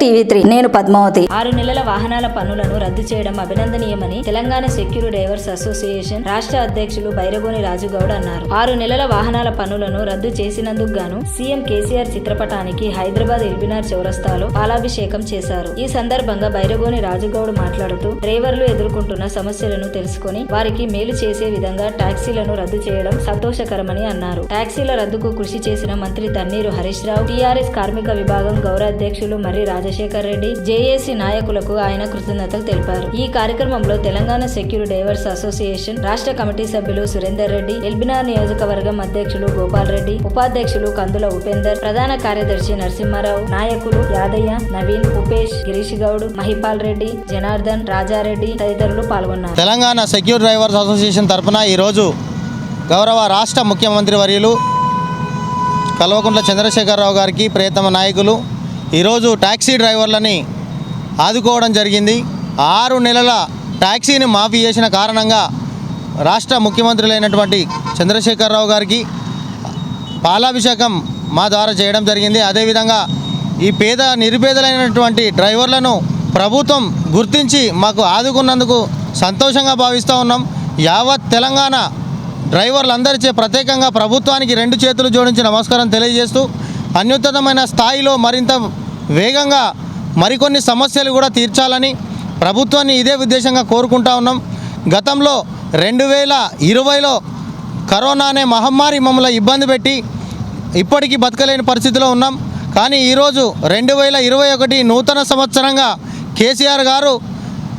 టీవీ3 నేను పద్మావతి. 6 నెలల వాహనాల పన్నులను రద్దు చేయడం అభినందనీయమని తెలంగాణ సెక్యూర్ డ్రైవర్స్ అసోసియేషన్ రాష్ట్ర అధ్యక్షులు బైరగోని రాజుగౌడ్ అన్నారు. 6 నెలల వాహనాల పన్నులను రద్దు చేసినందుకు గాను సీఎం కేసీఆర్ చిత్రపటానికి హైదరాబాద్ ఎల్బినార్ చౌరస్తాలో పాలాభిషేకం చేశారు. ఈ సందర్భంగా బైరగోని రాజుగౌడ్ మాట్లాడుతూ డ్రైవర్లు ఎదుర్కొంటున్న సమస్యలను తెలుసుకుని వారికి మేలు చేసే విధంగా టాక్సీలను రద్దు చేయడం సంతోషకరమని అన్నారు. టాక్సీల రద్దుకు కృషి చేసిన మంత్రి తన్నీరు హరీష్ రావు, టీఆర్ఎస్ కార్మిక విభాగం గౌరవ అధ్యక్షులు మర్రి రాజశేఖర్ రెడ్డి, జేఏసీ నాయకులకు ఆయన కృతజ్ఞతలు తెలిపారు. ఈ కార్యక్రమంలో తెలంగాణ సెక్యూర్ డ్రైవర్స్ అసోసియేషన్ రాష్ట్ర కమిటీ సభ్యులు సురేందర్ రెడ్డి, ఎల్బినార్ నియోజకవర్గం అధ్యక్షులు గోపాల్ రెడ్డి, ఉపాధ్యక్షులు కందుల ఉపేందర్, ప్రధాన కార్యదర్శి నరసింహారావు, నాయకులు యాదయ్య, నవీన్, ఉపేష్, గిరీష్ గౌడ్, మహిపాల్ రెడ్డి, జనార్దన్, రాజారెడ్డి తదితరులు పాల్గొన్నారు. తెలంగాణ సెక్యూర్ డ్రైవర్స్ అసోసియేషన్ తరఫున ఈరోజు గౌరవ రాష్ట్ర ముఖ్యమంత్రి వర్యులు కల్వకుంట్ల చంద్రశేఖరరావు గారికి ప్రియతమ నాయకులు ఈరోజు ట్యాక్సీ డ్రైవర్లని ఆదుకోవడం జరిగింది. 6 నెలల ట్యాక్సీని మాఫీ చేసిన కారణంగా రాష్ట్ర ముఖ్యమంత్రులైనటువంటి చంద్రశేఖరరావు గారికి పాలాభిషేకం మా ద్వారా చేయడం జరిగింది. అదేవిధంగా ఈ నిరుపేదలైనటువంటి డ్రైవర్లను ప్రభుత్వం గుర్తించి మాకు ఆదుకున్నందుకు సంతోషంగా భావిస్తూ ఉన్నాం. యావత్ తెలంగాణ డ్రైవర్లందరిచే ప్రత్యేకంగా ప్రభుత్వానికి 2 చేతులు జోడించి నమస్కారం తెలియజేస్తూ అత్యున్నతమైన స్థాయిలో మరింత వేగంగా మరికొన్ని సమస్యలు కూడా తీర్చాలని ప్రభుత్వాన్ని ఇదే ఉద్దేశంగా కోరుకుంటా ఉన్నాం. గతంలో 2020లో కరోనా అనే మహమ్మారి మమ్మల్ని ఇబ్బంది పెట్టి ఇప్పటికీ బతకలేని పరిస్థితిలో ఉన్నాం. కానీ ఈరోజు 2021 నూతన సంవత్సరంగా కేసీఆర్ గారు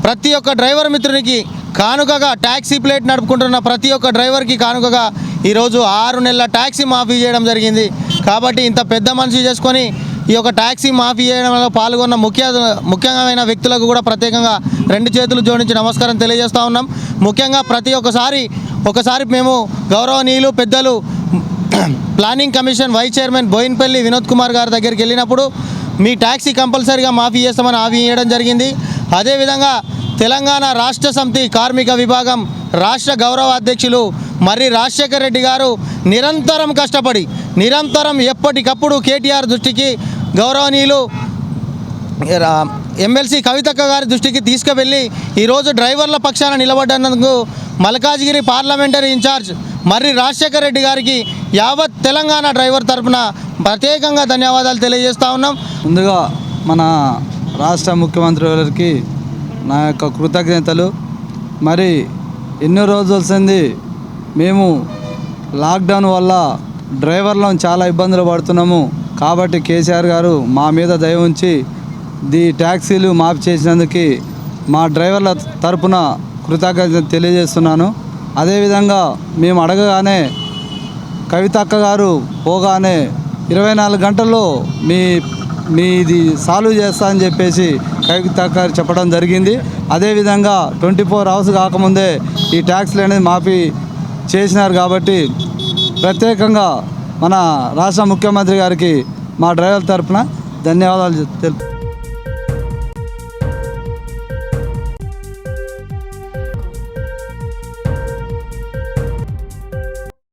ప్రతి ఒక్క డ్రైవర్ మిత్రునికి కానుకగా ట్యాక్సీ ప్లేట్ నడుపుకుంటున్న ప్రతి ఒక్క డ్రైవర్కి కానుకగా ఈరోజు 6 నెలల ట్యాక్సీ మాఫీ చేయడం జరిగింది. కాబట్టి ఇంత పెద్ద మనిషి చేసుకొని ఈ యొక్క ట్యాక్సీ మాఫీ చేయడంలో పాల్గొన్న ముఖ్యమైన వ్యక్తులకు కూడా ప్రత్యేకంగా 2 చేతులు జోడించి నమస్కారం తెలియజేస్తూ ఉన్నాం. ముఖ్యంగా ఒకసారి మేము గౌరవనీయులు పెద్దలు planning commission vice chairman Boinapally Vinod Kumar గారి దగ్గరికి వెళ్ళినప్పుడు మీ ట్యాక్సీ కంపల్సరీగా మాఫీ చేస్తామని హామీ ఇవ్వడం జరిగింది. అదేవిధంగా తెలంగాణ రాష్ట్ర సమితి కార్మిక విభాగం రాష్ట్ర గౌరవ అధ్యక్షులు మర్రి రాజశేఖర్ రెడ్డి గారు నిరంతరం కష్టపడి ఎప్పటికప్పుడు కేటీఆర్ దృష్టికి గౌరవనీయులు ఎమ్మెల్సీ కవితక్క గారి దృష్టికి తీసుకువెళ్ళి ఈరోజు డ్రైవర్ల పక్షాన నిలబడ్డందుకు మల్కాజ్గిరి పార్లమెంటరీ ఇన్ఛార్జ్ మర్రి రాజశేఖర్ రెడ్డి గారికి యావత్ తెలంగాణ డ్రైవర్ తరఫున ప్రత్యేకంగా ధన్యవాదాలు తెలియజేస్తూ ఉన్నాం. ముందుగా మన రాష్ట్ర ముఖ్యమంత్రి గారికి నా యొక్క కృతజ్ఞతలు. మరి ఎన్నో రోజులు వచ్చింది మేము లాక్డౌన్ వల్ల డ్రైవర్లను చాలా ఇబ్బందులు పడుతున్నాము. కాబట్టి కేసీఆర్ గారు మా మీద దయ ఉంచి ట్యాక్సీలు మాఫీ చేసినందుకు మా డ్రైవర్ల తరపున కృతజ్ఞత తెలియజేస్తున్నాను. అదేవిధంగా మేము అడగగానే కవితక్క గారు పోగానే 24 గంటల్లో మీది సాల్వ్ చేస్తా అని చెప్పేసి కవితక్క గారు చెప్పడం జరిగింది. అదేవిధంగా 24 అవర్స్ కాకముందే ఈ ట్యాక్సీలు అనేది మాఫీ చేసినారు. కాబట్టి ప్రత్యేకంగా మన రాష్ట్ర ముఖ్యమంత్రి గారికి మా డ్రైవర్ తరఫున ధన్యవాదాలు తెలుపు.